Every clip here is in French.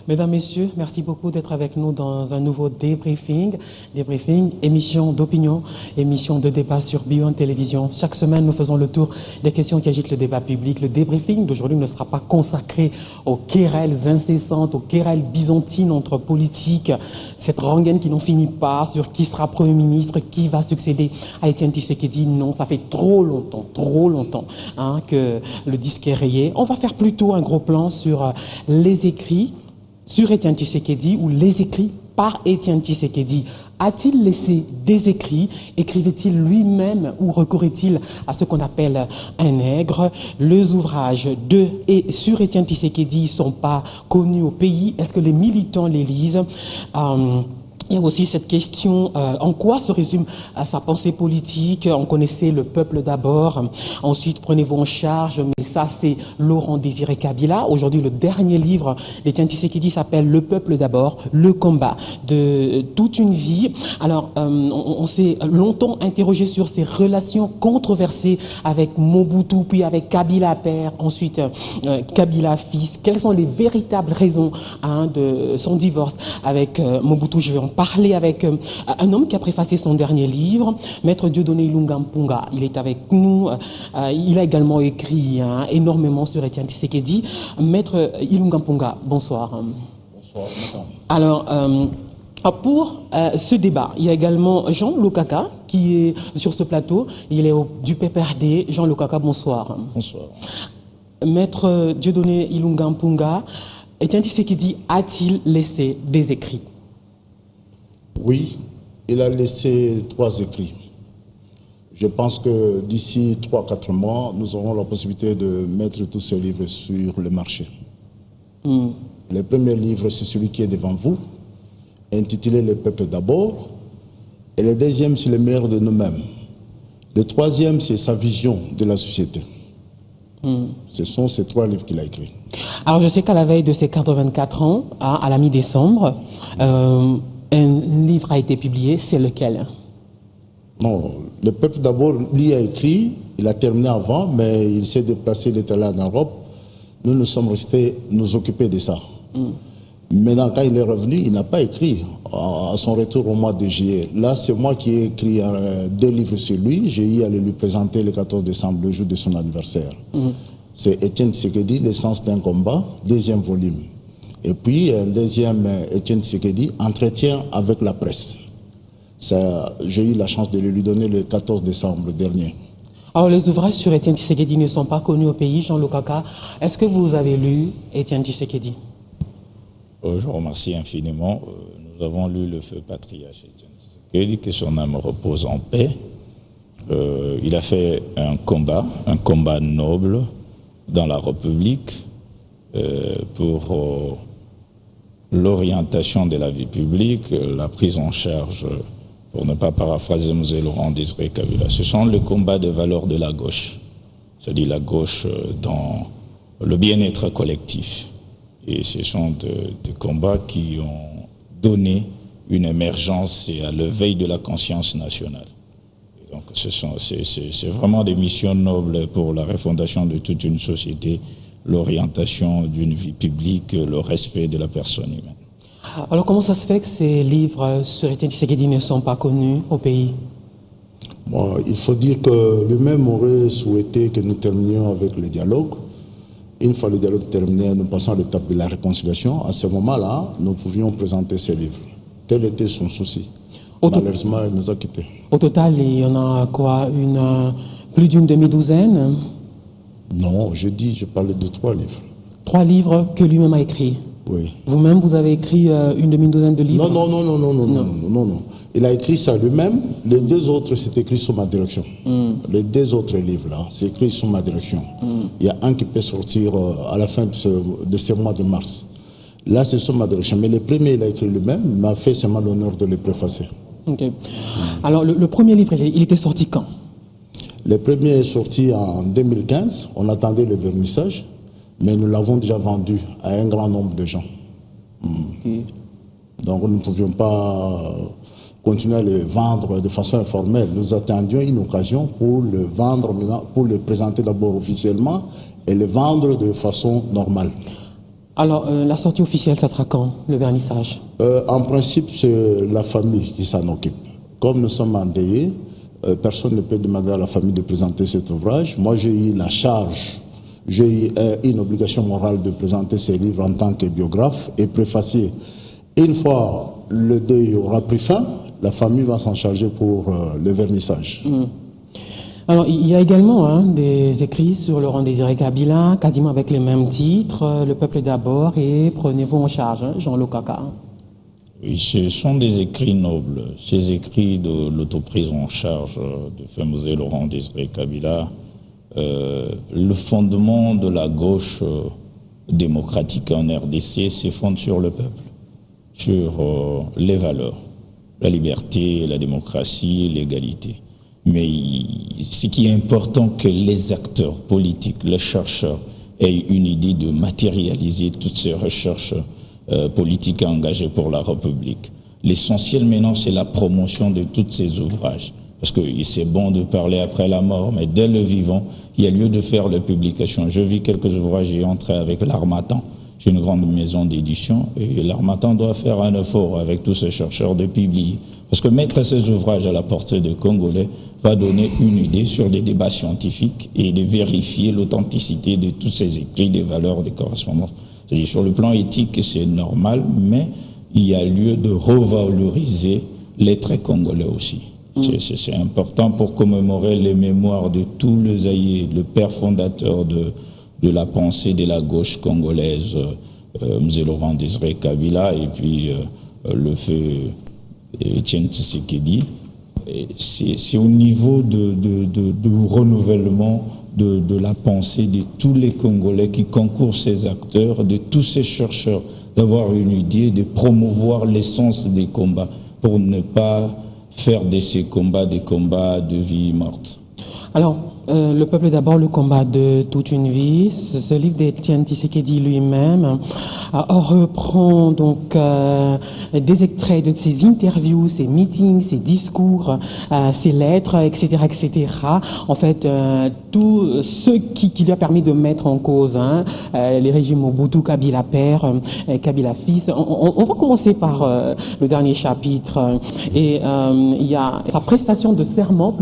Mesdames, Messieurs, merci beaucoup d'être avec nous dans un nouveau débriefing. Débriefing, émission d'opinion, émission de débat sur Bio1 Télévision. Chaque semaine, nous faisons le tour des questions qui agitent le débat public. Le débriefing d'aujourd'hui ne sera pas consacré aux querelles incessantes, aux querelles byzantines entre politiques, cette rengaine qui n'en finit pas sur qui sera Premier ministre, qui va succéder à Étienne Tshisekedi. Non, ça fait trop longtemps que le disque est rayé. On va faire plutôt un gros plan sur les écrits sur Étienne Tshisekedi ou les écrits par Étienne Tshisekedi. A-t-il laissé des écrits? Écrivait-il lui-même ou recourait-il à ce qu'on appelle un nègre? Les ouvrages de et sur Étienne Tshisekedi ne sont pas connus au pays. Est-ce que les militants les lisent? Il y a aussi cette question, en quoi se résume sa pensée politique? On connaissait le peuple d'abord, ensuite prenez-vous en charge, mais ça c'est Laurent Désiré Kabila. Aujourd'hui, le dernier livre d'Étienne Tshisekedi s'appelle Le peuple d'abord, le combat de toute une vie. Alors, on s'est longtemps interrogé sur ces relations controversées avec Mobutu, puis avec Kabila père, ensuite Kabila fils. Quelles sont les véritables raisons de son divorce avec Mobutu? Je vais en parler avec un homme qui a préfacé son dernier livre, Maître Dieudonné Ilunga Mpunga. Il est avec nous. Il a également écrit énormément sur Étienne Tshisekedi. Maître Ilunga Mpunga, bonsoir. Bonsoir. Alors, pour ce débat, il y a également Jean Lokaka qui est sur ce plateau. Il est du PPRD. Jean Lokaka, bonsoir. Bonsoir. Maître Dieudonné Ilunga Mpunga, Étienne Tshisekedi a-t-il laissé des écrits? Oui, il a laissé 3 écrits. Je pense que d'ici 3-4 mois, nous aurons la possibilité de mettre tous ces livres sur le marché. Le premier livre, c'est celui qui est devant vous, intitulé Le peuple d'abord. Et le deuxième, c'est le meilleur de nous-mêmes. Le troisième, c'est sa vision de la société. Ce sont ces 3 livres qu'il a écrits. Alors, je sais qu'à la veille de ses 84 ans, à la mi-décembre, un livre a été publié, c'est lequel? Non, Le peuple d'abord, lui a écrit, il a terminé avant, mais il s'est déplacé, il est allé en Europe. Nous nous sommes restés nous occuper de ça. Maintenant, quand il est revenu, il n'a pas écrit à son retour au mois de juillet. Là, c'est moi qui ai écrit 2 livres sur lui. J'ai eu à lui présenter le 14 décembre, le jour de son anniversaire. C'est Étienne Tshisekedi, L'essence d'un combat, 2e volume. Et puis, un deuxième, Étienne Tshisekedi, Entretien avec la presse. J'ai eu la chance de le lui donner le 14 décembre dernier. Alors, les ouvrages sur Étienne Tshisekedi ne sont pas connus au pays, Jean Lokaka. Est-ce que vous avez lu Étienne Tshisekedi? Je vous remercie infiniment. Nous avons lu Le feu patriarche Étienne Tshisekedi, que son âme repose en paix. Il a fait un combat noble dans la République pour l'orientation de la vie publique, la prise en charge, pour ne pas paraphraser M. Laurent Désiré Kabila. Ce sont les combats de valeurs de la gauche, c'est-à-dire la gauche dans le bien-être collectif. Et ce sont des combats qui ont donné une émergence et à l'éveil de la conscience nationale. Et donc c'est vraiment des missions nobles pour la refondation de toute une société, l'orientation d'une vie publique, le respect de la personne humaine. Alors comment ça se fait que ces livres sur Étienne Tshisekedi ne sont pas connus au pays? Bon, il faut dire que lui-même aurait souhaité que nous terminions avec le dialogue. Une fois le dialogue terminé, nous passons à l'étape de la réconciliation. À ce moment-là, nous pouvions présenter ces livres. Tel était son souci. Malheureusement, il nous a quittés. Au total, il y en a quoi? Plus d'une demi-douzaine? Non, je parlais de 3 livres. 3 livres que lui-même a écrits? Oui. Vous-même, vous avez écrit une demi-douzaine de livres? Non. Il a écrit ça lui-même. Les 2 autres, c'est écrit sous ma direction. Les 2 autres livres-là, c'est écrit sous ma direction. Il y a un qui peut sortir à la fin de ce mois de mars. Là, c'est sous ma direction. Mais le premier, il a écrit lui-même. Il m'a fait seulement l'honneur de le préfacer. Ok. Alors, le premier livre, il était sorti quand? Le premier est sorti en 2015. On attendait le vernissage. Mais nous l'avons déjà vendu à un grand nombre de gens. Donc nous ne pouvions pas continuer à le vendre de façon informelle. Nous attendions une occasion pour le vendre, pour le présenter d'abord officiellement et le vendre de façon normale. Alors, la sortie officielle, ça sera quand, le vernissage? En principe, c'est la famille qui s'en occupe. Comme nous sommes endeuillés, personne ne peut demander à la famille de présenter cet ouvrage. Moi, j'ai eu la charge, j'ai eu une obligation morale de présenter ces livres en tant que biographe et préfacier. Une fois le deuil aura pris fin, la famille va s'en charger pour le vernissage. Alors, il y a également des écrits sur Laurent Désiré Kabila, quasiment avec les mêmes titres, Le peuple d'abord et Prenez-vous en charge, Jean Lokaka. Oui, ce sont des écrits nobles. Ces écrits de l'autoprise en charge de Famouzé Laurent Désiré Kabila, le fondement de la gauche démocratique en RDC se fonde sur le peuple, sur les valeurs, la liberté, la démocratie, l'égalité. Mais ce qui est important, que les acteurs politiques, les chercheurs aient une idée de matérialiser toutes ces recherches politiques engagées pour la République. L'essentiel maintenant, c'est la promotion de tous ces ouvrages. Parce que c'est bon de parler après la mort, mais dès le vivant, il y a lieu de faire les publications. Je vis quelques ouvrages, j'ai entré avec l'Harmattan. C'est une grande maison d'édition et l'Harmattan doit faire un effort avec tous ces chercheurs de publier. Parce que mettre ces ouvrages à la portée des Congolais va donner une idée sur des débats scientifiques et de vérifier l'authenticité de tous ces écrits, des valeurs, des correspondances. C'est-à-dire sur le plan éthique, c'est normal, mais il y a lieu de revaloriser les traits congolais aussi. C'est important pour commémorer les mémoires de tous les aïeux, le père fondateur de la pensée de la gauche congolaise, M. Laurent Désiré Kabila, et puis le feu Etienne Tshisekedi. C'est au niveau du renouvellement de la pensée de tous les Congolais qui concourent ces acteurs, de tous ces chercheurs, d'avoir une idée, de promouvoir l'essence des combats pour ne pas faire de ces combats des combats de vie morte. Alors, le peuple d'abord, le combat de toute une vie. Ce livre d'Etienne Tshisekedi lui-même reprend donc des extraits de ses interviews, ses meetings, ses discours, ses lettres, etc., etc. En fait, tout ce qui lui a permis de mettre en cause les régimes Mobutu, Kabila père, Kabila fils. On va commencer par le dernier chapitre. Et il y a sa prestation de serment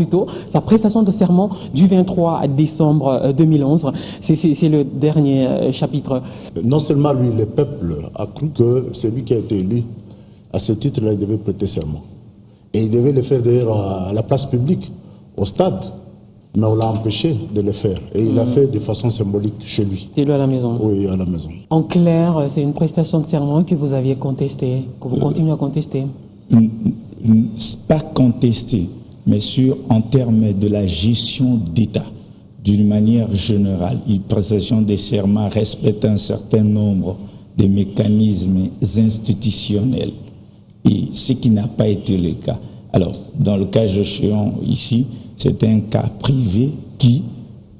du 23 décembre 2011. C'est le dernier chapitre. Non seulement lui, le peuple a cru que celui qui a été élu, à ce titre-là, il devait prêter serment. Et il devait le faire d'ailleurs à la place publique, au stade. Mais on l'a empêché de le faire. Et il l'a fait de façon symbolique chez lui. C'est lui à la maison? Oui, à la maison. En clair, c'est une prestation de serment que vous aviez contestée, que vous continuez à contester? Pas contesté, mais en termes de la gestion d'État, d'une manière générale. Une prestation des serments respecte un certain nombre de mécanismes institutionnels, et ce qui n'a pas été le cas. Alors, dans le cas échéant ici, c'est un cas privé qui,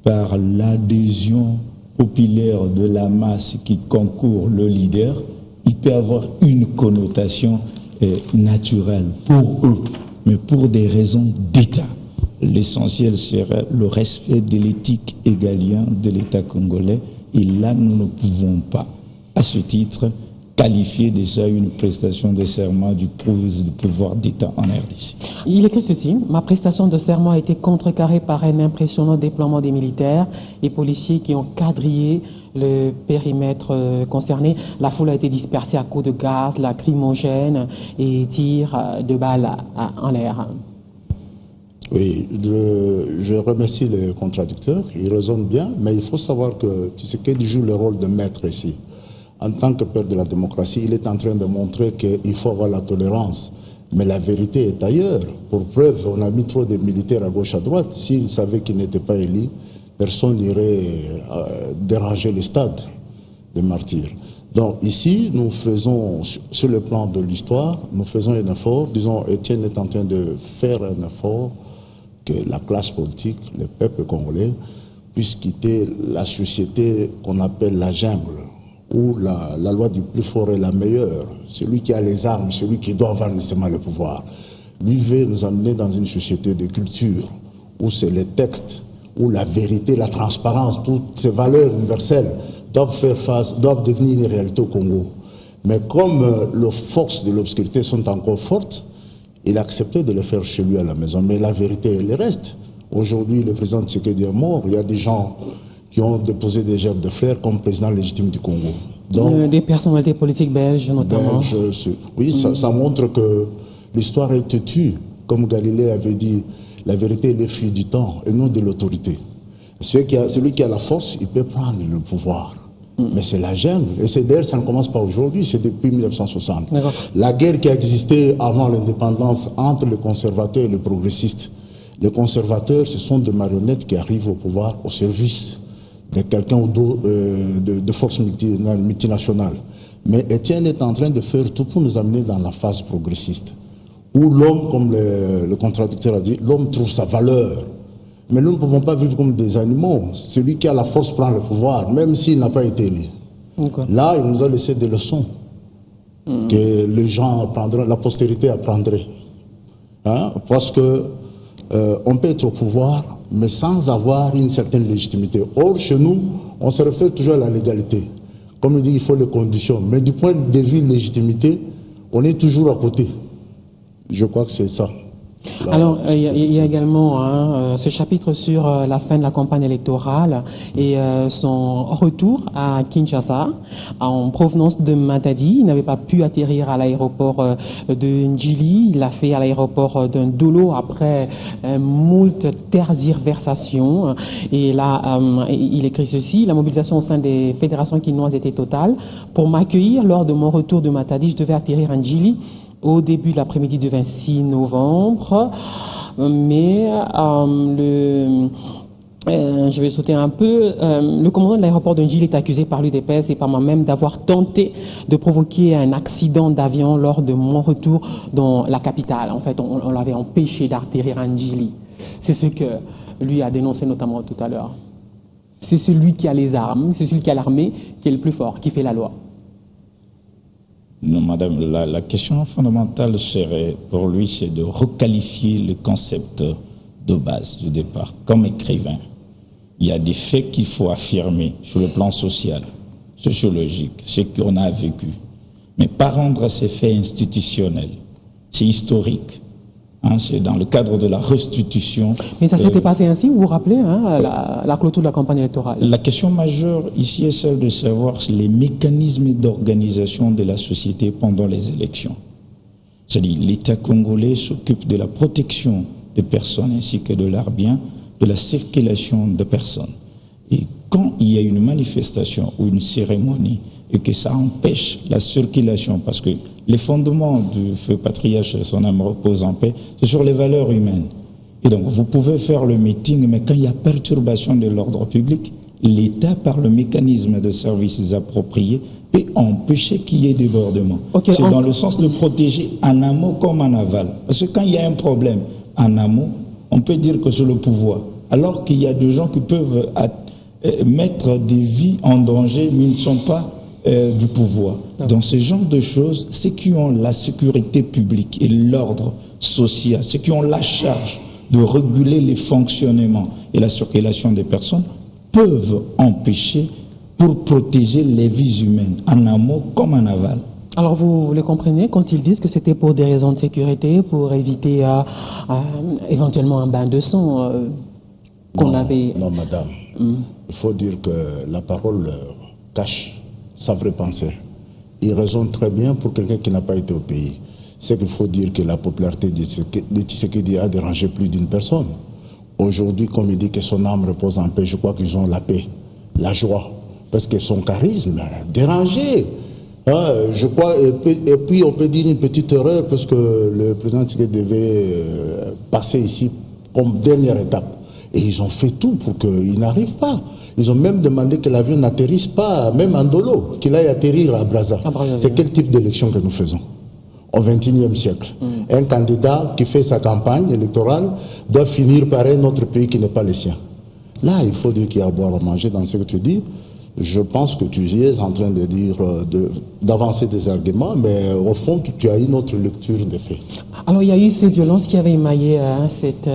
par l'adhésion populaire de la masse qui concourt le leader, il peut avoir une connotation naturelle pour eux. Mais pour des raisons d'État, l'essentiel serait le respect de l'éthique égalienne de l'État congolais. Et là, nous ne pouvons pas, à ce titre, qualifier déjà une prestation de serment du pouvoir d'État en RDC. Il écrit ceci: ma prestation de serment a été contrecarrée par un impressionnant déploiement des militaires et policiers qui ont quadrillé le périmètre concerné. La foule a été dispersée à coups de gaz lacrymogène et tirs de balles en l'air. Oui, je remercie les contradicteurs, ils raisonnent bien, mais il faut savoir que Tshisekedi joue le rôle de maître ici. En tant que père de la démocratie, il est en train de montrer qu'il faut avoir la tolérance. Mais la vérité est ailleurs. Pour preuve, on a mis trop de militaires à gauche, à droite. S'ils savaient qu'ils n'étaient pas élus, personne n'irait déranger le stade des martyrs. Donc ici, nous faisons, sur le plan de l'histoire, nous faisons un effort. Disons, Etienne est en train de faire un effort que la classe politique, le peuple congolais, puisse quitter la société qu'on appelle la jungle, où la loi du plus fort est la meilleure. Celui qui a les armes, celui qui doit avoir nécessairement le pouvoir. Lui veut nous amener dans une société de culture, où c'est les textes, où la vérité, la transparence, toutes ces valeurs universelles doivent devenir une réalité au Congo. Mais comme les forces de l'obscurité sont encore fortes, il a accepté de le faire chez lui à la maison. Mais la vérité, elle reste. Aujourd'hui, le président Tshisekedi est mort. Il y a des gens qui ont déposé des gerbes de fleurs comme président légitime du Congo. Donc, des personnalités politiques belges, notamment. Oui, ça montre que l'histoire est têtue. Comme Galilée avait dit, la vérité est le fruit du temps et non de l'autorité. Celui qui a la force, il peut prendre le pouvoir. Mais c'est la jungle. Et c'est d'ailleurs, ça ne commence pas aujourd'hui, c'est depuis 1960. La guerre qui a existé avant l'indépendance entre les conservateurs et les progressistes. Les conservateurs, ce sont des marionnettes qui arrivent au pouvoir au service de quelqu'un ou de forces multinationales. Mais Étienne est en train de faire tout pour nous amener dans la phase progressiste. Où l'homme, comme le contradicteur a dit, l'homme trouve sa valeur. Mais nous ne pouvons pas vivre comme des animaux. Celui qui a la force prend le pouvoir, même s'il n'a pas été élu. Là, il nous a laissé des leçons que les gens apprendront, la postérité apprendrait. Hein? Parce que on peut être au pouvoir, mais sans avoir une certaine légitimité. Or, chez nous, on se réfère toujours à la légalité. Comme il dit, il faut les conditions. Mais du point de vue de légitimité, on est toujours à côté. Je crois que c'est ça. Alors, il y a également ce chapitre sur la fin de la campagne électorale et son retour à Kinshasa en provenance de Matadi. Il n'avait pas pu atterrir à l'aéroport de Ndjili. Il l'a fait à l'aéroport de Ndolo après moult tergiversations. Et là, il écrit ceci: la mobilisation au sein des fédérations quinoises était totale. Pour m'accueillir lors de mon retour de Matadi, je devais atterrir à Ndjili au début de l'après-midi du 26 novembre, mais je vais sauter un peu. Le commandant de l'aéroport de Ndjili est accusé par l'UDPS et par moi-même d'avoir tenté de provoquer un accident d'avion lors de mon retour dans la capitale. En fait, on l'avait empêché d'atterrir à Ndjili. C'est ce que lui a dénoncé notamment tout à l'heure. C'est celui qui a les armes, c'est celui qui a l'armée qui est le plus fort, qui fait la loi. Non, madame, la question fondamentale serait, pour lui, c'est de requalifier le concept de base du départ. Comme écrivain, il y a des faits qu'il faut affirmer sur le plan social, sociologique, ce qu'on a vécu. Mais pas rendre ces faits institutionnels. C'est historique. Hein, c'est dans le cadre de la restitution. Mais ça s'était passé ainsi, vous vous rappelez, hein, la clôture de la campagne électorale. La question majeure ici est celle de savoir les mécanismes d'organisation de la société pendant les élections. C'est-à-dire l'État congolais s'occupe de la protection des personnes ainsi que de leurs biens, de la circulation des personnes. Et quand il y a une manifestation ou une cérémonie et que ça empêche la circulation, parce que les fondements du feu patriarche, son âme repose en paix, c'est sur les valeurs humaines. Et donc, vous pouvez faire le meeting, mais quand il y a perturbation de l'ordre public, l'État, par le mécanisme de services appropriés, peut empêcher qu'il y ait débordement. C'est dans le sens de protéger en amont comme en aval. Parce que quand il y a un problème en amont, on peut dire que c'est le pouvoir. Alors qu'il y a des gens qui peuvent mettre des vies en danger, mais ils ne sont pas du pouvoir. Dans ce genre de choses, ceux qui ont la sécurité publique et l'ordre social, ceux qui ont la charge de réguler les fonctionnements et la circulation des personnes, peuvent empêcher pour protéger les vies humaines, en amont comme en aval. Alors vous les comprenez quand ils disent que c'était pour des raisons de sécurité, pour éviter éventuellement un bain de sang qu'on avait... Non, madame. Il faut dire que la parole cache sa vraie pensée. Il raisonne très bien pour quelqu'un qui n'a pas été au pays. C'est qu'il faut dire que la popularité de Tshisekedi a dérangé plus d'une personne. Aujourd'hui, comme il dit que son âme repose en paix, je crois qu'ils ont la paix, la joie. Parce que son charisme a dérangé. Je crois, et puis on peut dire une petite erreur, parce que le président Tshisekedi devait passer ici comme dernière étape. Et ils ont fait tout pour qu'il n'arrive pas. Ils ont même demandé que l'avion n'atterrisse pas, même en Ndolo, qu'il aille atterrir à Brazza. C'est quel type d'élection que nous faisons au XXIe siècle? Un candidat qui fait sa campagne électorale doit finir par un autre pays qui n'est pas le sien. Là, il faut dire qu'il y a à boire à manger dans ce que tu dis. Je pense que tu es en train de dire, d'avancer des arguments, mais au fond, tu as une autre lecture des faits. Alors, il y a eu ces violences qui avaient émaillé cette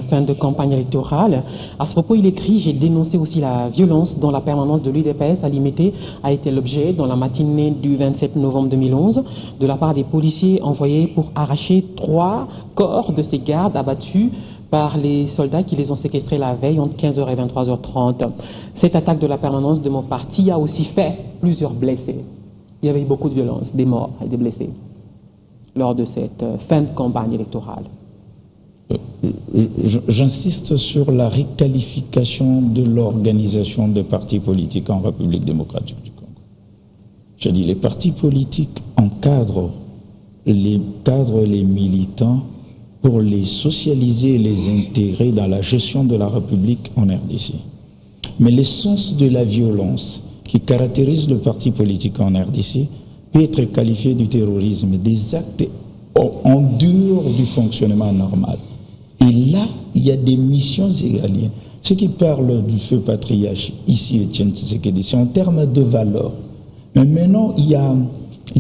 fin de campagne électorale. À ce propos, il écrit: j'ai dénoncé aussi la violence dont la permanence de l'UDPS à Limité a été l'objet dans la matinée du 27 novembre 2011 de la part des policiers envoyés pour arracher 3 corps de ces gardes abattus par les soldats qui les ont séquestrés la veille entre 15h et 23h30. Cette attaque de la permanence de mon parti a aussi fait plusieurs blessés. Il y avait eu beaucoup de violence, des morts et des blessés lors de cette fin de campagne électorale. J'insiste sur la requalification de l'organisation des partis politiques en République démocratique du Congo. Je dis, les partis politiques encadrent les militants pour les socialiser et les intégrer dans la gestion de la République en RDC. Mais l'essence de la violence qui caractérise le parti politique en RDC peut être qualifié du terrorisme, des actes en dehors du fonctionnement normal. Et là, il y a des missions égalières. Ceux qui parlent du feu patriarche, ici, Etienne Tshisekedi, c'est en termes de valeur. Mais maintenant, il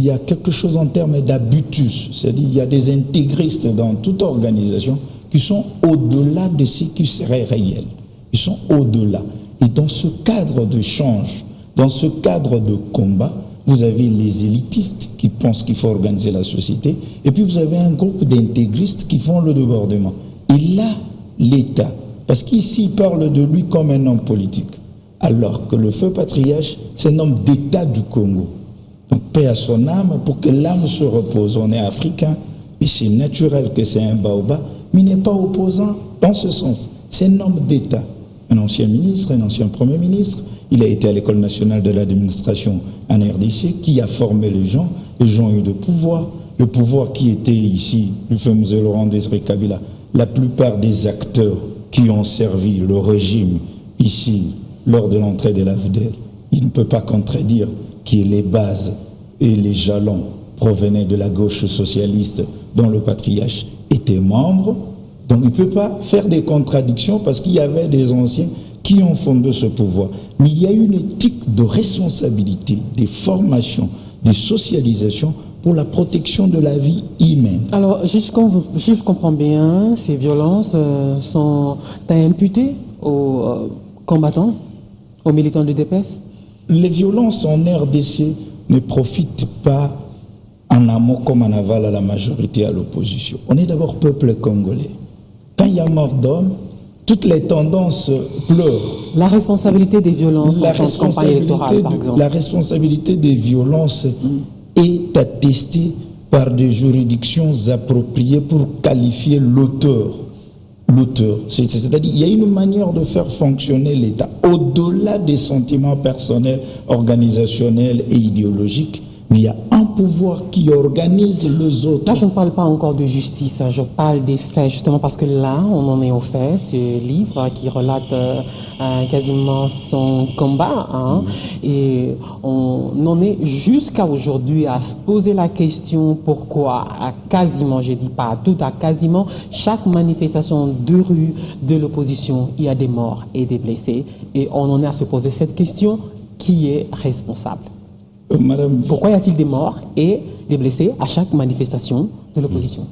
y a quelque chose en termes d'habitus, c'est-à-dire il y a des intégristes dans toute organisation qui sont au-delà de ce qui serait réel. Ils sont au-delà. Et dans ce cadre de change, dans ce cadre de combat, vous avez les élitistes qui pensent qu'il faut organiser la société, et puis vous avez un groupe d'intégristes qui font le débordement. Et là, l'État, parce qu'ici, il parle de lui comme un homme politique, alors que le feu patriarche, c'est un homme d'État du Congo. Donc, paix à son âme, pour que l'âme se repose. On est africain, et c'est naturel que c'est un baobab, mais il n'est pas opposant dans ce sens. C'est un homme d'État, un ancien ministre, un ancien Premier ministre. Il a été à l'École nationale de l'administration en RDC, qui a formé les gens ont eu le pouvoir qui était ici, le fameux Laurent Désiré Kabila. La plupart des acteurs qui ont servi le régime ici, lors de l'entrée de la vedette, il ne peut pas contredire que les bases et les jalons provenaient de la gauche socialiste dont le patriarche était membre. Donc il ne peut pas faire des contradictions parce qu'il y avait des anciens qui ont fondé ce pouvoir. Mais il y a une éthique de responsabilité, des formations, des socialisations pour la protection de la vie humaine. Alors, si je comprends bien, ces violences sont imputées aux combattants, aux militants de l'UDPS? Les violences en RDC ne profitent pas en amont comme en aval à la majorité, à l'opposition. On est d'abord peuple congolais. Quand il y a mort d'homme, toutes les tendances pleurent. La responsabilité des violences en campagne électorale, par exemple. La responsabilité des violences est attestée par des juridictions appropriées pour qualifier l'auteur. C'est-à-dire qu'il y a une manière de faire fonctionner l'État au-delà des sentiments personnels, organisationnels et idéologiques. Mais il y a un pouvoir qui organise les autres. Là, je ne parle pas encore de justice, je parle des faits, justement parce que là, on en est aux faits. Ce livre qui relate quasiment son combat, et on en est jusqu'à aujourd'hui à se poser la question pourquoi, à quasiment, je dis pas à tout, à quasiment chaque manifestation de rue de l'opposition, il y a des morts et des blessés. Et on en est à se poser cette question, qui est responsable? Madame... Pourquoi y a-t-il des morts et des blessés à chaque manifestation de l'opposition?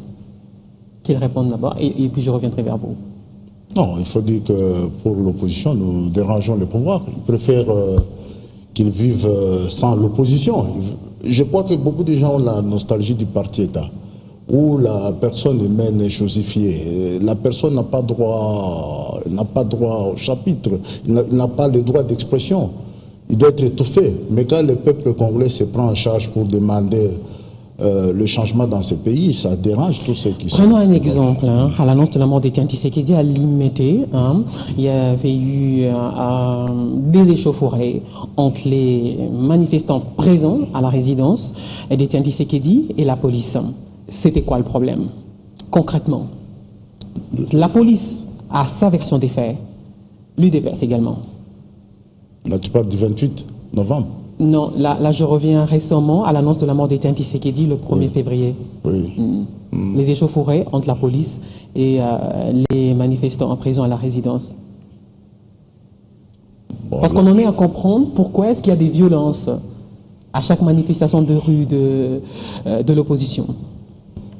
Qu'ils répondent d'abord et puis je reviendrai vers vous. Non, il faut dire que pour l'opposition, nous dérangeons le pouvoir. Ils préfèrent qu'ils vivent sans l'opposition. Je crois que beaucoup de gens ont la nostalgie du parti-État, où la personne humaine est chosifiée. La personne n'a pas droit au chapitre, il n'a pas le droit d'expression. Il doit être étouffé. Mais quand le peuple congolais se prend en charge pour demander le changement dans ce pays, ça dérange tous ceux qui sont... Prenons un exemple. À l'annonce de la mort d'Etienne Tshisekedi à Limité, il y avait eu des échauffourées entre les manifestants présents à la résidence d'Etienne Tshisekedi et la police. C'était quoi le problème, concrètement? La police a sa version des faits, l'UDPS également. Là, tu parles du 28 novembre? Non, là je reviens récemment à l'annonce de la mort d'Etienne Tshisekedi le 1er février. Oui. Les échauffourées entre la police et les manifestants en prison à la résidence. Parce qu'on en est à comprendre pourquoi est-ce qu'il y a des violences à chaque manifestation de rue de l'opposition.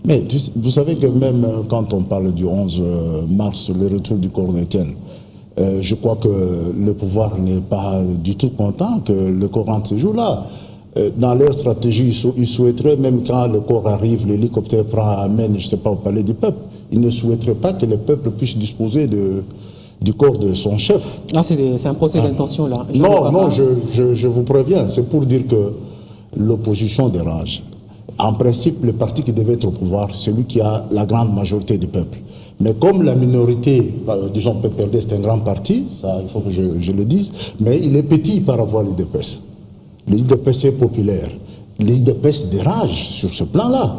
Mais vous savez que même quand on parle du 11 mars, le retour du corps d'Étienne, je crois que le pouvoir n'est pas du tout content que le corps rentre ce jour-là. Dans leur stratégie, ils souhaiteraient, même quand le corps arrive, l'hélicoptère amène, je ne sais pas, au palais du peuple, ils ne souhaiteraient pas que le peuple puisse disposer du corps de son chef. Là, c'est un procès d'intention, là. Non, je vous préviens, c'est pour dire que l'opposition dérange. En principe, le parti qui devait être au pouvoir, c'est celui qui a la grande majorité du peuple. Mais comme la minorité, disons PPRD, c'est un grand parti, ça il faut que je le dise, mais il est petit par rapport à l'IDPS. L'IDPS est populaire. L'IDPS dérange sur ce plan-là.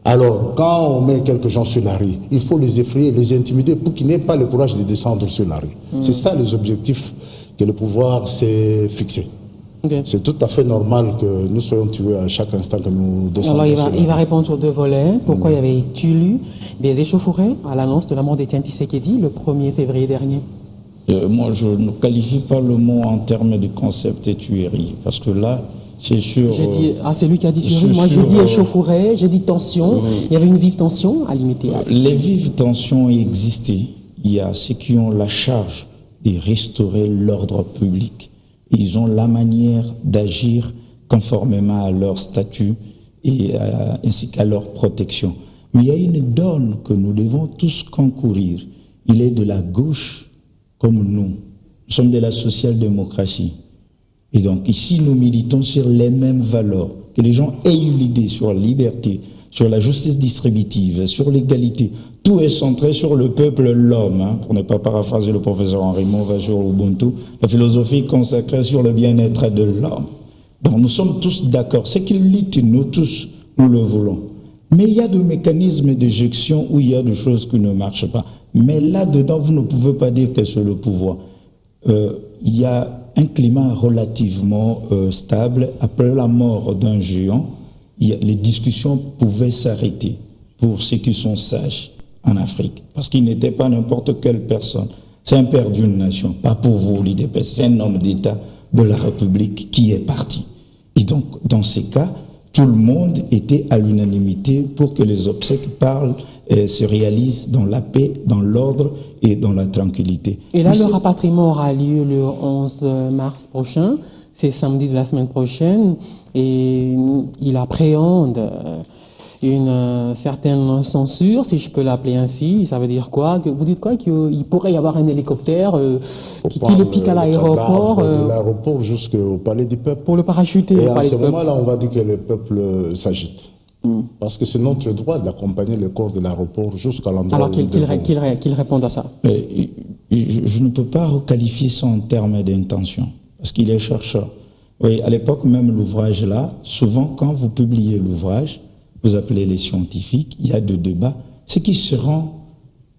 Alors, quand on met quelques gens sur la rue, il faut les effrayer, les intimider pour qu'ils n'aient pas le courage de descendre sur la rue. C'est ça les objectifs que le pouvoir s'est fixés. Okay. C'est tout à fait normal que nous soyons tués à chaque instant que nous descendons. Alors, il va répondre sur deux volets. Pourquoi il y avait eu des échauffourées à l'annonce de la mort d'Étienne Tshisekedi le 1er février dernier? Moi, je ne qualifie pas le mot en termes de concept et tuerie. Parce que là, c'est sûr... c'est lui qui a dit tuerie. Moi, j'ai dit échauffourée, j'ai dit tension. Il y avait une vive tension à limiter. Les vives tensions existaient. Il y a ceux qui ont la charge de restaurer l'ordre public. Ils ont la manière d'agir conformément à leur statut et ainsi qu'à leur protection. Mais il y a une donne que nous devons tous concourir. Il est de la gauche comme nous. Nous sommes de la social-démocratie. Et donc ici, nous militons sur les mêmes valeurs. Que les gens aient eu l'idée sur la liberté, sur la justice distributive, sur l'égalité. Tout est centré sur le peuple, l'homme. Pour ne pas paraphraser le professeur Henri Mauva sur Ubuntu, la philosophie consacrée sur le bien-être de l'homme. Donc nous sommes tous d'accord. C'est qu'il lutte, nous tous, nous le voulons. Mais il y a des mécanismes d'éjection où il y a des choses qui ne marchent pas. Mais là-dedans, vous ne pouvez pas dire que c'est le pouvoir. Il y a un climat relativement stable. Après la mort d'un géant, les discussions pouvaient s'arrêter pour ceux qui sont sages en Afrique. Parce qu'il n'était pas n'importe quelle personne. C'est un père d'une nation, pas pour vous l'IDPS. C'est un homme d'État de la République qui est parti. Et donc, dans ces cas, tout le monde était à l'unanimité pour que les obsèques se réalisent dans la paix, dans l'ordre et dans la tranquillité. Et là, le rapatriement aura lieu le 11 mars prochain. C'est samedi de la semaine prochaine. Et il appréhende une certaine censure, si je peux l'appeler ainsi. Ça veut dire quoi? Vous dites quoi? Qu'il pourrait y avoir un hélicoptère qui le pique à l'aéroport. De l'aéroport jusqu'au palais du peuple. Pour le parachuter. Et à ce moment-là, on va dire que le peuple s'agite. Parce que c'est notre droit d'accompagner le corps de l'aéroport jusqu'à l'endroit où il devons. Qu'il réponde à ça. Je ne peux pas requalifier ça en termes d'intention, parce qu'il est chercheur. Oui, à l'époque même, l'ouvrage là, souvent quand vous publiez l'ouvrage, vous appelez les scientifiques, il y a des débats. Ceux qui seront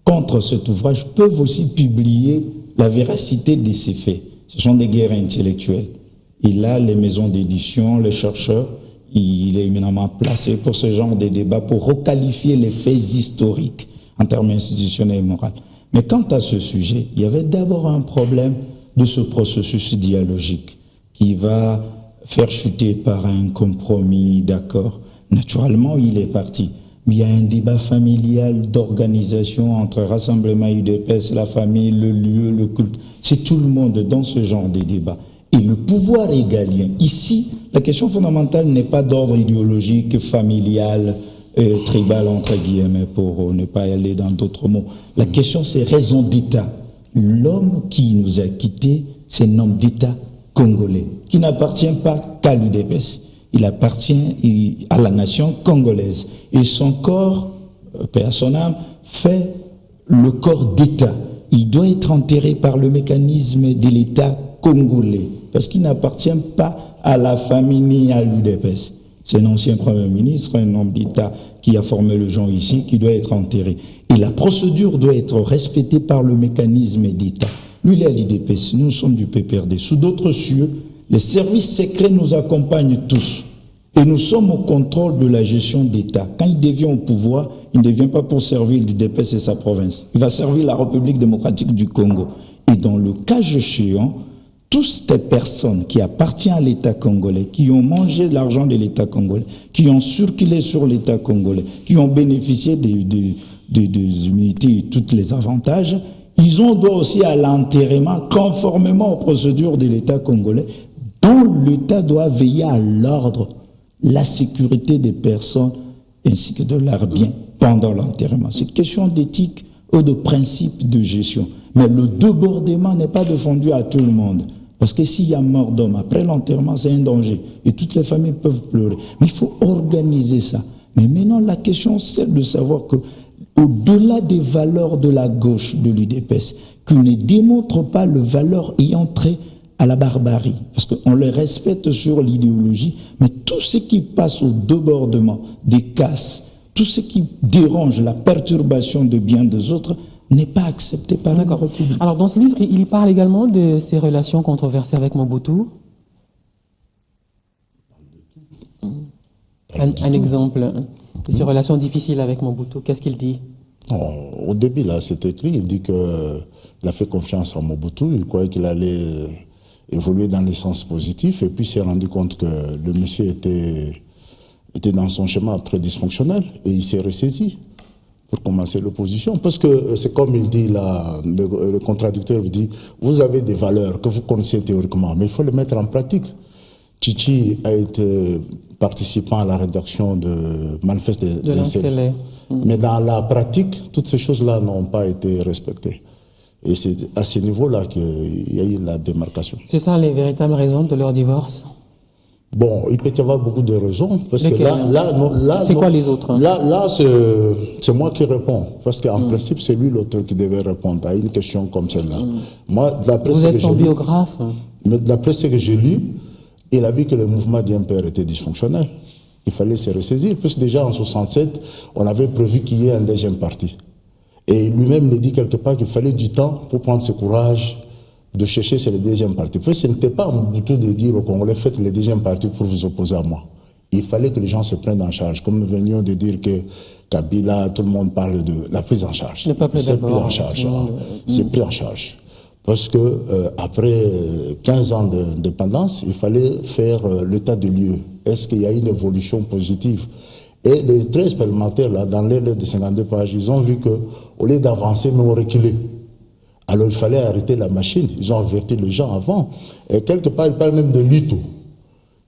contre cet ouvrage peuvent aussi publier la véracité de ces faits. Ce sont des guerres intellectuelles. Et là, les maisons d'édition, les chercheurs, il est éminemment placé pour ce genre de débats, pour requalifier les faits historiques en termes institutionnels et moraux. Mais quant à ce sujet, il y avait d'abord un problème de ce processus dialogique qui va faire chuter par un compromis d'accord. Naturellement, il est parti. Mais il y a un débat familial d'organisation entre Rassemblement UDPS, la famille, le lieu, le culte. C'est tout le monde dans ce genre de débat. Et le pouvoir égalien. Ici, la question fondamentale n'est pas d'ordre idéologique, familial, tribal, entre guillemets, pour ne pas aller dans d'autres mots. La question, c'est raison d'État. L'homme qui nous a quittés, c'est un homme d'État congolais, qui n'appartient pas qu'à l'UDPS. Il appartient à la nation congolaise. Et son corps, paix à son âme, fait le corps d'État. Il doit être enterré par le mécanisme de l'État congolais, parce qu'il n'appartient pas à la famille ni à l'UDPS. C'est un ancien Premier ministre, un homme d'État qui a formé le genre ici, qui doit être enterré. Et la procédure doit être respectée par le mécanisme d'État. Lui, il est à l'IDPS, nous sommes du PPRD. Sous d'autres cieux, les services secrets nous accompagnent tous. Et nous sommes au contrôle de la gestion d'État. Quand il devient au pouvoir, il ne devient pas pour servir l'UDPS et sa province. Il va servir la République démocratique du Congo. Et dans le cas échéant, toutes ces personnes qui appartiennent à l'État congolais, qui ont mangé de l'argent de l'État congolais, qui ont circulé sur l'État congolais, qui ont bénéficié des immunités et tous les avantages, ils ont droit aussi à l'enterrement conformément aux procédures de l'État congolais, dont l'État doit veiller à l'ordre, la sécurité des personnes ainsi que de leurs biens pendant l'enterrement. C'est une question d'éthique ou de principe de gestion. Mais le débordement n'est pas défendu à tout le monde. Parce que s'il y a mort d'homme après l'enterrement, c'est un danger. Et toutes les familles peuvent pleurer. Mais il faut organiser ça. Mais maintenant, la question, c'est de savoir que au-delà des valeurs de la gauche de l'UDPS, qui ne démontrent pas le valeur ayant trait à la barbarie, parce qu'on les respecte sur l'idéologie, mais tout ce qui passe au débordement, des casses, tout ce qui dérange la perturbation de biens des autres, n'est pas accepté par la République. Alors, dans ce livre, il parle également de ses relations controversées avec Mobutu. Un exemple de ses relations difficiles avec Mobutu. Qu'est-ce qu'il dit? Au début, là, c'est écrit. Il dit qu'il a fait confiance à Mobutu. Il croyait qu'il allait évoluer dans les sens positifs. Et puis, il s'est rendu compte que le monsieur était dans son schéma très dysfonctionnel. Et il s'est ressaisi pour commencer l'opposition. Parce que c'est comme il dit là, le contradicteur vous dit, vous avez des valeurs que vous connaissez théoriquement, mais il faut les mettre en pratique. Tchitchi a été participant à la rédaction de Manifeste de l'Incélé. Mais dans la pratique, toutes ces choses-là n'ont pas été respectées. Et c'est à ce niveau-là qu'il y a eu la démarcation. C'est ça les véritables raisons de leur divorce? Bon, il peut y avoir beaucoup de raisons, parce que là, c'est quoi les autres? Là, c'est moi qui réponds, parce qu'en principe, c'est lui l'auteur qui devait répondre à une question comme celle-là. Moi, d'après Vous êtes son biographe? D'après ce que j'ai lu, il a vu que le mouvement d'IMPR était dysfonctionnel. Il fallait se ressaisir, puisque déjà en 67, on avait prévu qu'il y ait un deuxième parti. Et lui-même me dit quelque part qu'il fallait du temps pour prendre ce courage de chercher c'est le deuxième parti. Puis ce n'était pas du tout de dire aux Congolais, faites le deuxième parti pour vous opposer à moi. Il fallait que les gens se prennent en charge. Comme nous venions de dire que Kabila, tout le monde parle de la prise en charge. Le peuple c'est pris en charge. C'est pris en charge. Parce que après 15 ans d'indépendance, il fallait faire l'état des lieux. Est-ce qu'il y a une évolution positive? Et les 13 parlementaires, là, dans les lettres de 52 pages, ils ont vu qu'au lieu d'avancer, nous on reculait. Alors il fallait arrêter la machine. Ils ont averti les gens avant. Et quelque part, il parle même de Lito,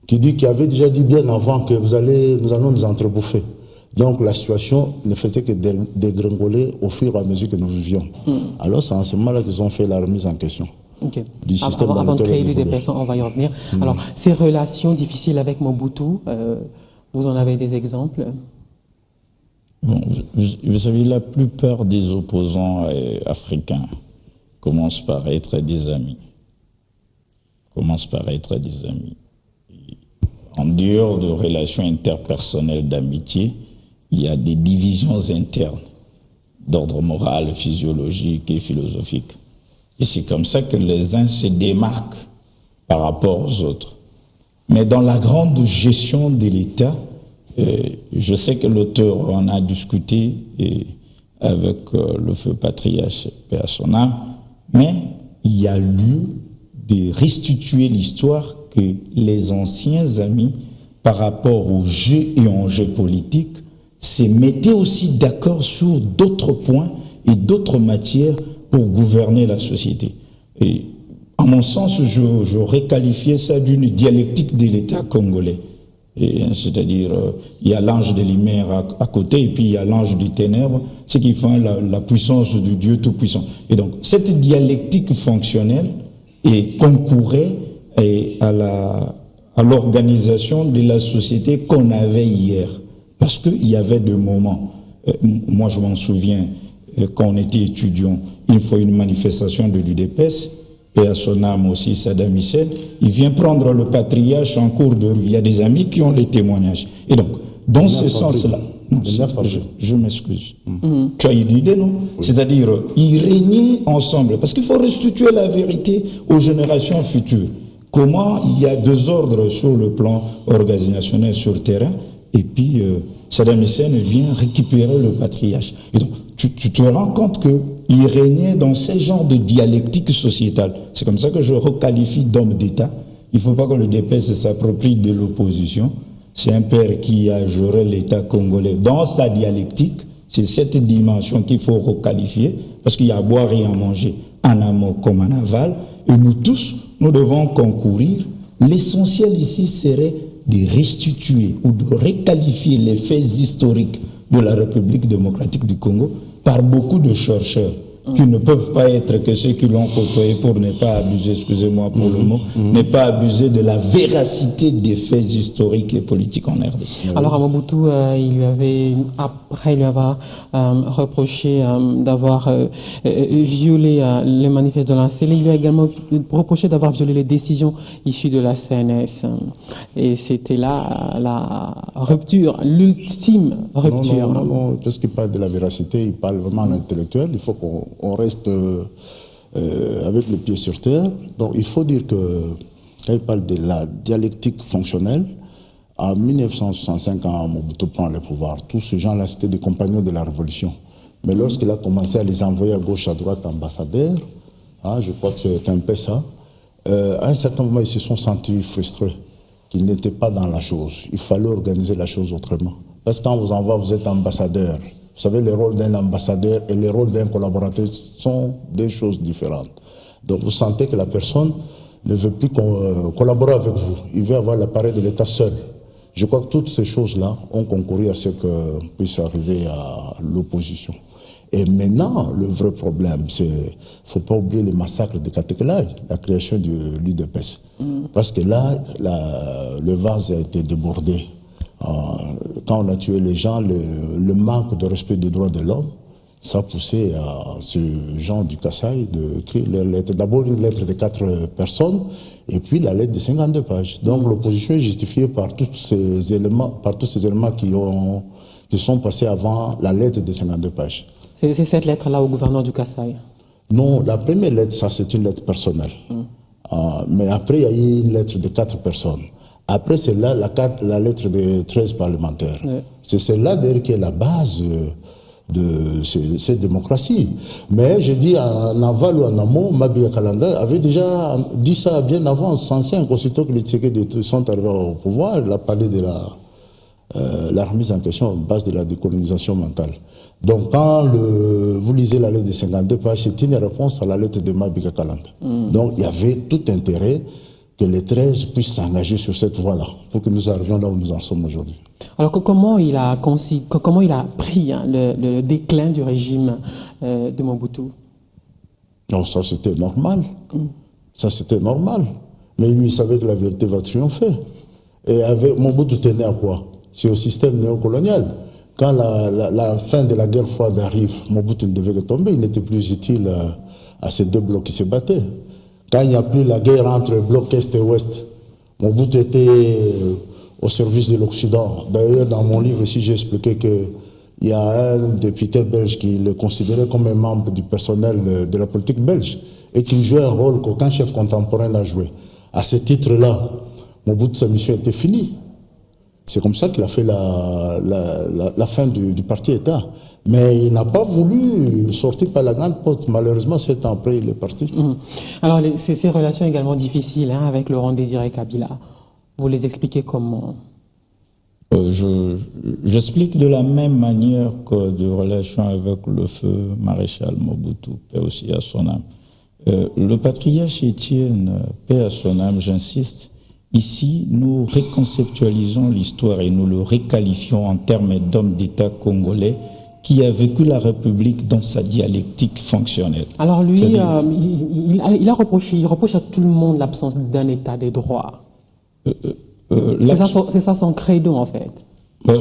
qui dit qu'il avait déjà dit bien avant que nous allons nous entrebouffer. Donc la situation ne faisait que dégringoler au fur et à mesure que nous vivions. Alors c'est en ce moment-là qu'ils ont fait la remise en question. Okay. Du système avant de créer des personnes, on va y revenir. Alors, ces relations difficiles avec Mobutu, vous en avez des exemples? Bon, vous savez, la plupart des opposants africains commencent par être des amis. En dehors de relations interpersonnelles d'amitié, il y a des divisions internes d'ordre moral, physiologique et philosophique. Et c'est comme ça que les uns se démarquent par rapport aux autres. Mais dans la grande gestion de l'État, je sais que l'auteur en a discuté avec le feu patriarche paix à son âme, mais il y a lieu de restituer l'histoire que les anciens amis, par rapport aux jeux et enjeux politiques, se mettaient aussi d'accord sur d'autres points et d'autres matières pour gouverner la société. Et à mon sens, j'aurais qualifié ça d'une dialectique de l'État congolais. C'est-à-dire, il y a l'ange de lumière à côté et puis il y a l'ange du ténèbre, ce qui fait la puissance du Dieu Tout-Puissant. Et donc, cette dialectique fonctionnelle concourait à l'organisation de la société qu'on avait hier. Parce qu'il y avait des moments, moi je m'en souviens, quand on était étudiant, il faut une manifestation de l'UDPS, et à son âme aussi Saddam Hussein, il vient prendre le patriarche en cours de rue. Il y a des amis qui ont les témoignages. Et donc, dans ce sens-là, je m'excuse. Tu as une idée, non? Oui. C'est-à-dire, ils régnaient ensemble, parce qu'il faut restituer la vérité aux générations futures. Comment il y a deux ordres sur le plan organisationnel sur le terrain, et puis Saddam Hussein vient récupérer le patriarche. Et donc, tu te rends compte qu'il régnait dans ce genre de dialectique sociétale. C'est comme ça que je requalifie d'homme d'État. Il ne faut pas que le DPS s'approprie de l'opposition. C'est un père qui a géré l'État congolais dans sa dialectique. C'est cette dimension qu'il faut requalifier, parce qu'il y a à boire et à manger en amont comme en aval. Et nous tous, nous devons concourir. L'essentiel ici serait de restituer ou de requalifier les faits historiques de la République démocratique du Congo par beaucoup de chercheurs qui ne peuvent pas être que ceux qui l'ont côtoyé, pour ne pas abuser, excusez-moi pour le mot, ne pas abuser de la véracité des faits historiques et politiques en RDC. Alors à Mobutu, il lui avait reproché d'avoir violé les manifestes de l'ANCELE. Il lui a également reproché d'avoir violé les décisions issues de la CNS. Et c'était là la rupture, l'ultime rupture. Non, parce qu'il parle de la véracité, il parle vraiment en intellectuel. Il faut qu'on reste avec le pied sur terre. Donc il faut dire que quand il parle de la dialectique fonctionnelle, en 1965, quand Mobutu prend le pouvoir, tous ces gens-là, c'était des compagnons de la révolution. Mais lorsqu'il a commencé à les envoyer à gauche, à droite, ambassadeurs, je crois que c'est un peu ça, à un certain moment, ils se sont sentis frustrés, qu'ils n'étaient pas dans la chose. Il fallait organiser la chose autrement. Parce que quand on vous envoie, vous êtes ambassadeur. Vous savez, le rôle d'un ambassadeur et le rôle d'un collaborateur sont des choses différentes. Donc vous sentez que la personne ne veut plus collaborer avec vous. Il veut avoir l'appareil de l'État seul. Je crois que toutes ces choses-là ont concouru à ce qu'on puisse arriver à l'opposition. Et maintenant, le vrai problème, c'est qu'il ne faut pas oublier les massacres de Katekelai, la création de l'UDPS. Parce que là, le vase a été débordé. Quand on a tué les gens, le manque de respect des droits de l'homme, ça a poussé à ce Jean du Kassai d'écrire leur lettre. D'abord une lettre de 4 personnes, et puis la lettre de 52 pages. Donc l'opposition est justifiée par tous ces éléments, qui sont passés avant la lettre de 52 pages. C'est cette lettre-là au gouverneur du Kassai? Non, la première lettre, ça c'est une lettre personnelle. Mais après, il y a eu une lettre de 4 personnes. Après, c'est là la lettre de 13 parlementaires. Oui. C'est celle-là, d'ailleurs, qui est la base de cette démocratie. Mais je dis en aval ou en amont, Mabia Kalanda avait déjà dit ça bien avant, ancien, aussitôt que les Tshisekedi sont arrivés au pouvoir, il a parlé de la remise en question, base de la décolonisation mentale. Donc quand vous lisez la lettre de 52 pages, c'est une réponse à la lettre de Mabia Kalanda. Donc il y avait tout intérêt que les 13 puissent s'engager sur cette voie-là, pour que nous arrivions là où nous en sommes aujourd'hui. Alors comment il a pris le déclin du régime de Mobutu? Non, ça c'était normal. Ça c'était normal. Mais lui, il savait que la vérité va triompher. Et Mobutu tenait à quoi? C'est au système néocolonial. Quand la fin de la guerre froide arrive, Mobutu ne devait que tomber. Il n'était plus utile à ces deux blocs qui se battaient. Quand il n'y a plus la guerre entre le bloc Est et Ouest, Mobutu était au service de l'Occident. D'ailleurs, dans mon livre aussi, j'ai expliqué qu'il y a un député belge qui le considérait comme un membre du personnel de la politique belge et qui jouait un rôle qu'aucun chef contemporain n'a joué. À ce titre-là, Mobutu, sa mission était finie. C'est comme ça qu'il a fait la fin du parti-État. Mais il n'a pas voulu sortir par la grande porte. Malheureusement, 7 ans après, il est parti. Alors, ces relations également difficiles avec Laurent Désiré Kabila, vous les expliquez comment? J'explique de la même manière que de relation avec le feu maréchal Mobutu, paix aussi à son âme. Le patriarche Étienne, paix à son âme, j'insiste, ici, nous reconceptualisons l'histoire et nous le requalifions en termes d'homme d'État congolais qui a vécu la République dans sa dialectique fonctionnelle. Alors lui, il reproche à tout le monde l'absence d'un État des droits. C'est ça son credo en fait.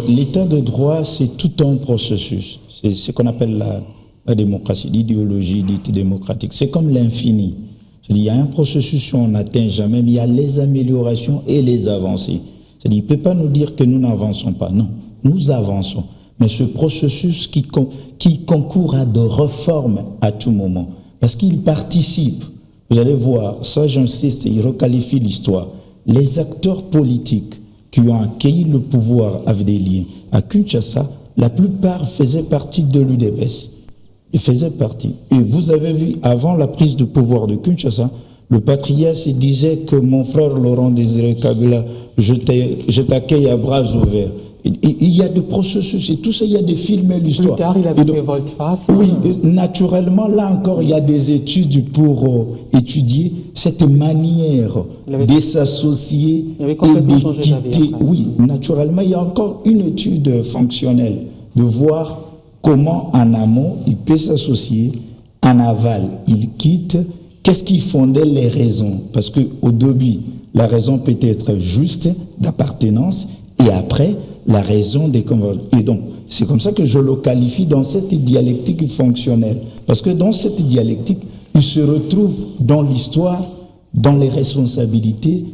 L'État de droit, c'est tout un processus. C'est ce qu'on appelle la démocratie, l'idéologie dite démocratique. C'est comme l'infini. Il y a un processus où on n'atteint jamais, mais il y a les améliorations et les avancées. C'est-à-dire, il ne peut pas nous dire que nous n'avançons pas. Non, nous avançons. Mais ce processus qui concourt à de réformes à tout moment, parce qu'il participe, vous allez voir, ça j'insiste, il requalifie l'histoire, les acteurs politiques qui ont accueilli le pouvoir avec des liens à Kinshasa, la plupart faisaient partie de l'UDPS. Ils faisaient partie. Et vous avez vu, avant la prise de pouvoir de Kinshasa, le patriarche disait que mon frère Laurent Désiré Kabila, je t'accueille à bras ouverts. Il y a des processus et tout ça, il y a des films et l'histoire. Plus tard, il avait fait volte-face. Oui, naturellement, là encore, il y a des études pour étudier cette manière de s'associer et de quitter. Oui, naturellement, il y a encore une étude fonctionnelle de voir comment en amont il peut s'associer, en aval il quitte. Qu'est-ce qui fondait les raisons? Parce qu'au début, la raison peut être juste d'appartenance et après, la raison des convergences. Et donc, c'est comme ça que je le qualifie dans cette dialectique fonctionnelle. Parce que dans cette dialectique, il se retrouve dans l'histoire, dans les responsabilités,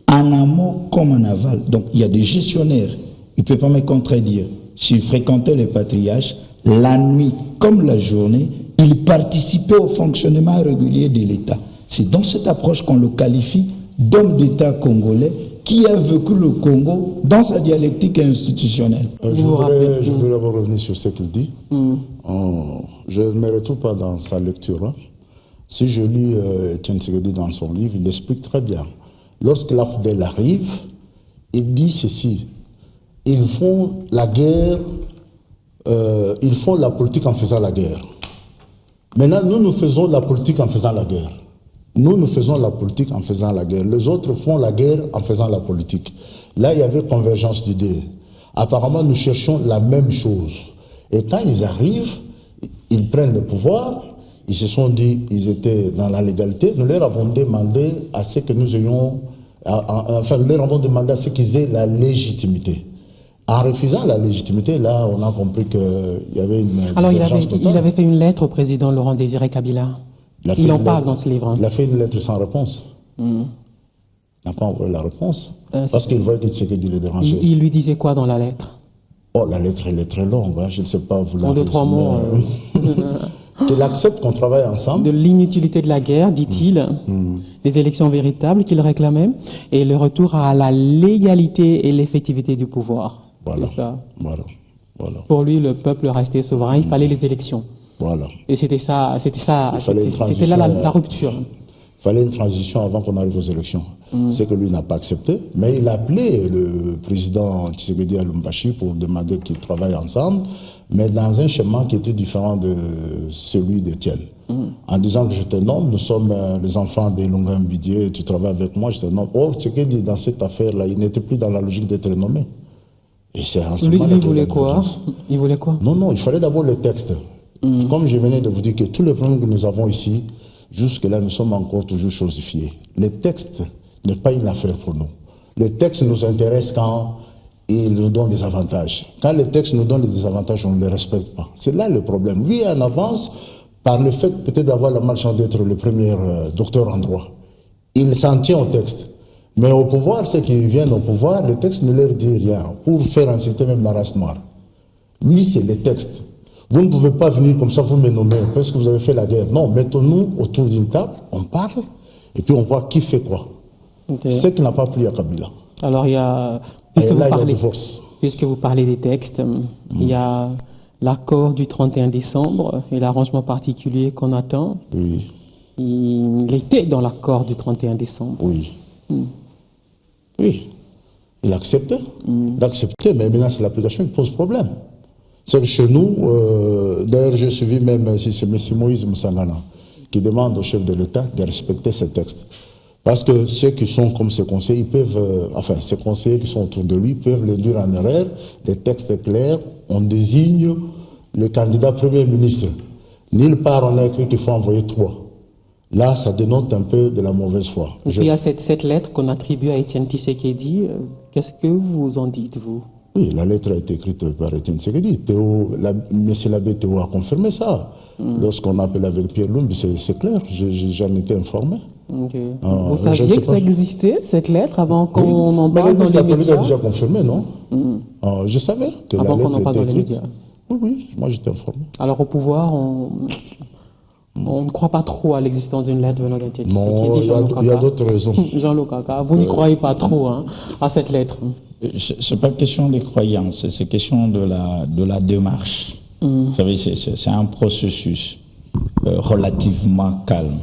en amont comme en aval. Donc, il y a des gestionnaires. Il ne peut pas me contredire. S'il fréquentait les patriarches, la nuit comme la journée, il participait au fonctionnement régulier de l'État. C'est dans cette approche qu'on le qualifie d'homme d'État congolais qui a vécu le Congo dans sa dialectique institutionnelle. Je voudrais d'abord revenir sur ce qu'il dit. Je ne me retrouve pas dans sa lecture. Hein. Si je lis Etienne Tshisekedi dans son livre, il explique très bien. Lorsque l'AFDEL arrive, il dit ceci. Ils font la guerre, ils font la politique en faisant la guerre. Maintenant, nous faisons la politique en faisant la guerre. Nous faisons la politique en faisant la guerre. Les autres font la guerre en faisant la politique. Là, il y avait convergence d'idées. Apparemment, nous cherchons la même chose. Et quand ils arrivent, ils prennent le pouvoir, ils se sont dit, ils étaient dans la légalité. Nous leur avons demandé à ce que nous ayons, nous leur avons demandé à ce qu'ils aient la légitimité. En refusant la légitimité, là, on a compris qu'il y avait une divergence totale. Il avait fait une lettre au président Laurent Désiré Kabila. Il en parle dans ce livre. Hein. Il a fait une lettre sans réponse. Il n'a pas envoyé la réponse. Parce qu'il voyait que Tshisekedi les dérangeait. Il lui disait quoi dans la lettre? Oh, la lettre, elle est très longue. Hein. Je ne sais pas vous la en 2-3 mots. Qu'il accepte qu'on travaille ensemble. De l'inutilité de la guerre, dit-il, des élections véritables qu'il réclamait, et le retour à la légalité et l'effectivité du pouvoir. Voilà. C'est ça. Voilà. Pour lui, le peuple restait souverain, il fallait les élections. Voilà. Et c'était là la rupture. Il fallait une transition avant qu'on arrive aux élections. C'est que lui n'a pas accepté, mais il a appelé le président Tshisekedi à Lumbashi pour demander qu'ils travaillent ensemble, mais dans un schéma qui était différent de celui d'Étienne. En disant que je te nomme, nous sommes les enfants des Lunga Mbidié, tu travailles avec moi, je te nomme. Or, Tshisekedi, dans cette affaire-là, il n'était plus dans la logique d'être nommé. Et c'est en ce moment il voulait quoi? Il voulait quoi? Non, il fallait d'abord les textes. Comme je venais de vous dire que tous les problèmes que nous avons ici, jusque-là, nous sommes encore toujours chosifiés. Les textes n'est pas une affaire pour nous. Les textes nous intéressent quand ils nous donnent des avantages. Quand les textes nous donnent des désavantages, on ne les respecte pas. C'est là le problème. Lui, en avance, par le fait peut-être d'avoir la malchance d'être le premier docteur en droit. Il s'en tient au texte. Mais au pouvoir, ceux qui viennent au pouvoir, le texte ne leur dit rien. Pour faire insulter même la race noire. Lui, c'est les textes. Vous ne pouvez pas venir comme ça, vous me nommer, parce que vous avez fait la guerre. Non, mettons-nous autour d'une table, on parle, et puis on voit qui fait quoi. Okay. Ce qui n'a pas plu à Kabila. Alors il y a... Puisque vous parlez des textes, il y a l'accord du 31 décembre et l'arrangement particulier qu'on attend. Oui. Il était dans l'accord du 31 décembre. Oui. Oui. Il acceptait. Il acceptait, mais maintenant c'est l'application qui pose problème. C'est que chez nous, d'ailleurs j'ai suivi même si c'est M. Moïse Moussangana qui demande au chef de l'État de respecter ces textes. Parce que ceux qui sont comme ses conseillers, ils peuvent, ces conseillers qui sont autour de lui peuvent l'induire en erreur. Des textes clairs, on désigne le candidat Premier ministre. Nulle part on a écrit qu'il faut envoyer 3. Là, ça dénote un peu de la mauvaise foi. Il y a cette lettre qu'on attribue à Etienne Tshisekedi. Qu'est-ce que vous en dites, vous? Oui, la lettre a été écrite par Etienne Tshisekedi. M. l'abbé Théo a confirmé ça. Lorsqu'on appelle avec Pierre Lumbi, c'est clair, j'en étais informé. Okay. Vous saviez que ça existait, cette lettre, avant qu'on en parle dans les médias? Mais a déjà confirmé, non? Je savais que avant la lettre était écrite. Oui, moi j'étais informé. Alors au pouvoir, On ne croit pas trop à l'existence d'une lettre venant d'un Tshisekedi. Non, il y a d'autres raisons. Jean-Luc Kaka, vous n'y croyez pas trop à cette lettre? C'est pas question de croyance, c'est question de la démarche. Vous savez, c'est un processus relativement calme.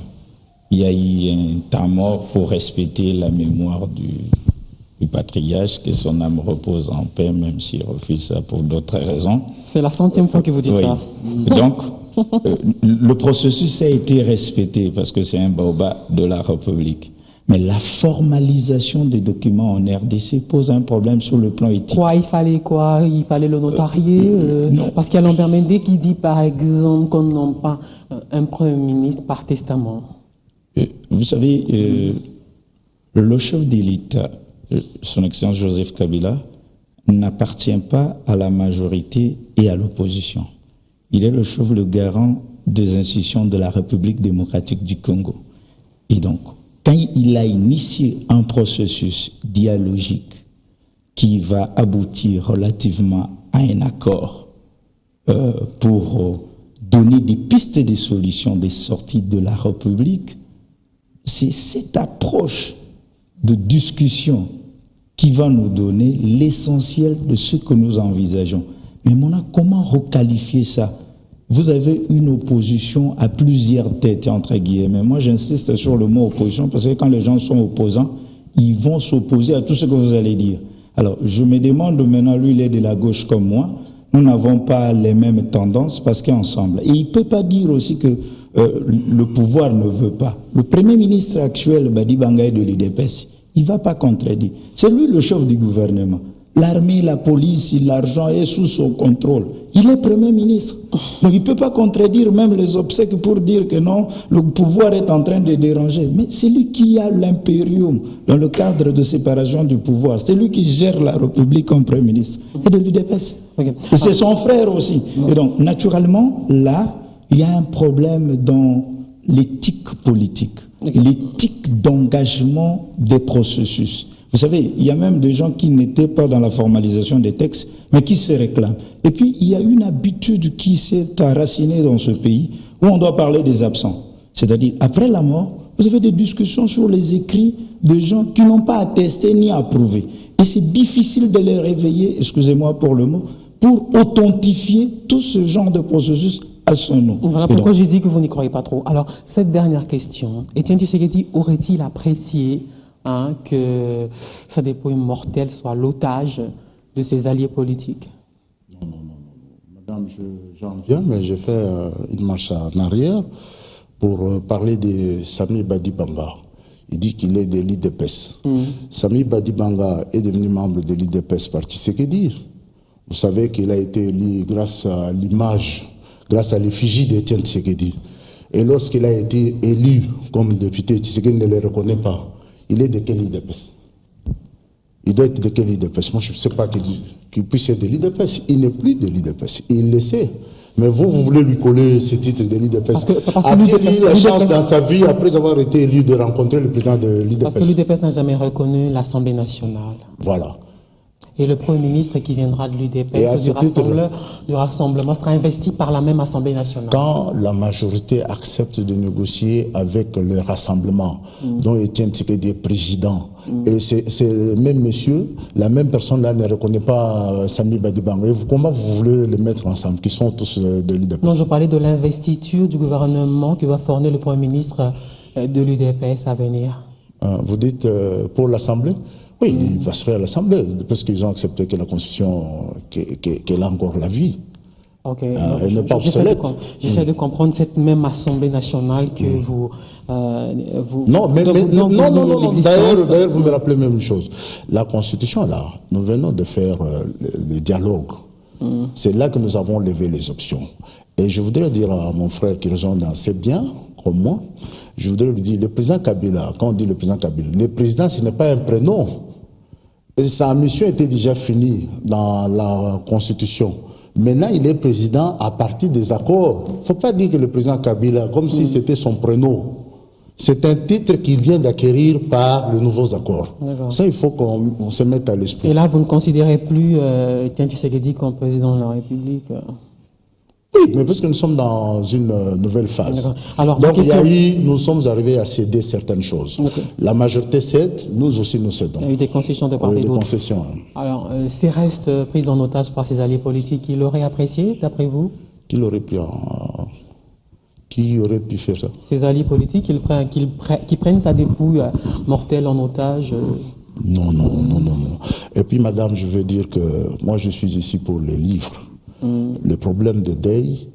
Il y a eu un temps mort pour respecter la mémoire du patriarche, que son âme repose en paix, même s'il refuse ça pour d'autres raisons. C'est la 100e fois que vous dites ça. Donc, le processus a été respecté parce que c'est un baobab de la République. Mais la formalisation des documents en RDC pose un problème sur le plan éthique. Il fallait le notarier non. Parce qu'il y a Lambert Mende qui dit, par exemple, qu'on n'a pas un Premier ministre par testament. Vous savez, le chef de l'État, son Excellence Joseph Kabila, n'appartient pas à la majorité et à l'opposition. Il est le chef, le garant des institutions de la République démocratique du Congo. Et donc, quand il a initié un processus dialogique qui va aboutir relativement à un accord pour donner des pistes de solutions des sorties de la République, c'est cette approche de discussion qui va nous donner l'essentiel de ce que nous envisageons. Mais maintenant, comment requalifier ça? Vous avez une opposition à plusieurs têtes, entre guillemets. Moi, j'insiste sur le mot opposition parce que quand les gens sont opposants, ils vont s'opposer à tout ce que vous allez dire. Alors, je me demande maintenant, lui, il est de la gauche comme moi. Nous n'avons pas les mêmes tendances parce qu'ensemble. Et il ne peut pas dire aussi que le pouvoir ne veut pas. Le Premier ministre actuel, Badi Bangaye de l'UDPS, il ne va pas contredire. C'est lui le chef du gouvernement. L'armée, la police, l'argent est sous son contrôle. Il est Premier ministre. Donc il ne peut pas contredire même les obsèques pour dire que non, le pouvoir est en train de déranger. Mais c'est lui qui a l'impérium dans le cadre de séparation du pouvoir. C'est lui qui gère la République comme Premier ministre. Et de l'UDPS. Okay. Et c'est son frère aussi. Et donc, naturellement, là, il y a un problème dans l'éthique politique, l'éthique d'engagement des processus. Vous savez, il y a même des gens qui n'étaient pas dans la formalisation des textes, mais qui se réclament. Et puis, il y a une habitude qui s'est enracinée dans ce pays, où on doit parler des absents. C'est-à-dire, après la mort, vous avez des discussions sur les écrits de gens qui n'ont pas attesté ni approuvé. Et c'est difficile de les réveiller, excusez-moi pour le mot, pour authentifier tout ce genre de processus à son nom. Voilà pourquoi j'ai dit que vous n'y croyez pas trop. Alors, cette dernière question, Étienne Tshisekedi aurait-il apprécié que sa dépouille mortelle soit l'otage de ses alliés politiques? Non. Madame, j'en viens, mais je fais une marche en arrière pour parler de Sami Badibanga. Il dit qu'il est de l'IDPS. Sami Badibanga est devenu membre de l'IDPS par Tshisekedi. Vous savez qu'il a été élu grâce à l'image, grâce à l'effigie d'Étienne Tshisekedi. Et lorsqu'il a été élu comme député, Tshisekedi ne le reconnaît pas. Il est de quel IDPS? Il doit être de quel IDPS? Moi, je ne sais pas qu'il puisse être de l'IDPS. Il n'est plus de l'IDPS. Il le sait. Mais vous voulez lui coller ce titre de l'IDPS. A-t-il eu la chance dans sa vie, après avoir été élu, de rencontrer le président de l'IDPS? Parce que l'IDPS n'a jamais reconnu l'Assemblée nationale. Voilà. Et le Premier ministre qui viendra de l'UDPS, du rassemblement, sera investi par la même Assemblée nationale. Quand la majorité accepte de négocier avec le rassemblement, dont Étienne Tshisekedi est président, et c'est le même monsieur, la même personne là ne reconnaît pas Sami Badibanga. Comment vous voulez les mettre ensemble, qui sont tous de l'UDPS? Non, je parlais de l'investiture du gouvernement qui va fournir le Premier ministre de l'UDPS à venir. Vous dites pour l'Assemblée? Oui, il passerait à l'Assemblée, parce qu'ils ont accepté que la Constitution, qu'elle a encore la vie. Ok. Elle n'est pas obsolète. J'essaie de comprendre cette même Assemblée nationale que vous... Non, d'ailleurs, vous me rappelez même une chose. La Constitution, là, nous venons de faire le dialogue. C'est là que nous avons levé les options. Et je voudrais dire à mon frère qui rejoint dans C'est bien, comme moi, je voudrais lui dire, le président Kabila, quand on dit le président Kabila, le président, ce n'est pas un prénom. Et sa mission était déjà finie dans la Constitution. Maintenant, il est président à partir des accords. Il ne faut pas dire que le président Kabila, comme si c'était son prénom. C'est un titre qu'il vient d'acquérir par les nouveaux accords. Ça, il faut qu'on se mette à l'esprit. Et là, vous ne considérez plus Étienne Tshisekedi comme président de la République? Oui, mais parce que nous sommes dans une nouvelle phase. Alors, donc, nous sommes arrivés à céder certaines choses. Okay. La majorité cède, nous aussi nous cédons. Il y a eu des concessions de part et d'autre. Des concessions. Alors, ces restes pris en otage par ses alliés politiques, il aurait apprécié, d'après vous? Qui aurait pu faire ça? Ces alliés politiques qui prennent sa dépouille mortelle en otage Non. Et puis, madame, je veux dire que moi, je suis ici pour les livres. Le problème de deuil,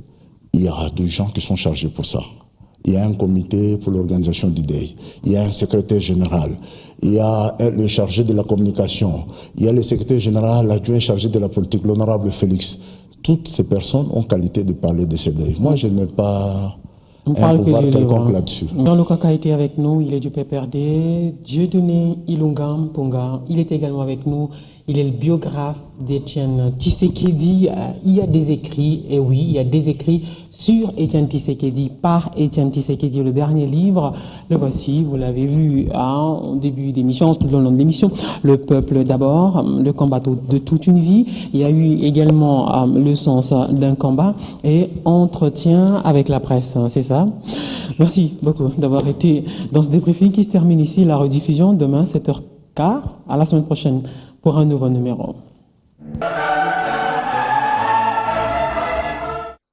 il y a des gens qui sont chargés pour ça. Il y a un comité pour l'organisation du deuil. Il y a un secrétaire général. Il y a le chargé de la communication. Il y a le secrétaire général, l'adjoint chargé de la politique, l'honorable Félix. Toutes ces personnes ont qualité de parler de ces deuils. Moi, je n'ai pas un pouvoir quelconque là-dessus. Jean-Luc Kaka était avec nous, il est du PPRD. Dieudonné Ilunga Mponga, il est également avec nous. Il est le biographe d'Étienne Tshisekedi. Il y a des écrits, et oui, il y a des écrits sur Étienne Tshisekedi, par Étienne Tshisekedi. Le dernier livre, le voici, vous l'avez vu en début d'émission, tout le long de l'émission. Le peuple d'abord, le combat de toute une vie. Il y a eu également le sens d'un combat et entretien avec la presse, c'est ça. Merci beaucoup d'avoir été dans ce débriefing qui se termine ici. La rediffusion demain, 7h15, à la semaine prochaine pour un nouveau numéro.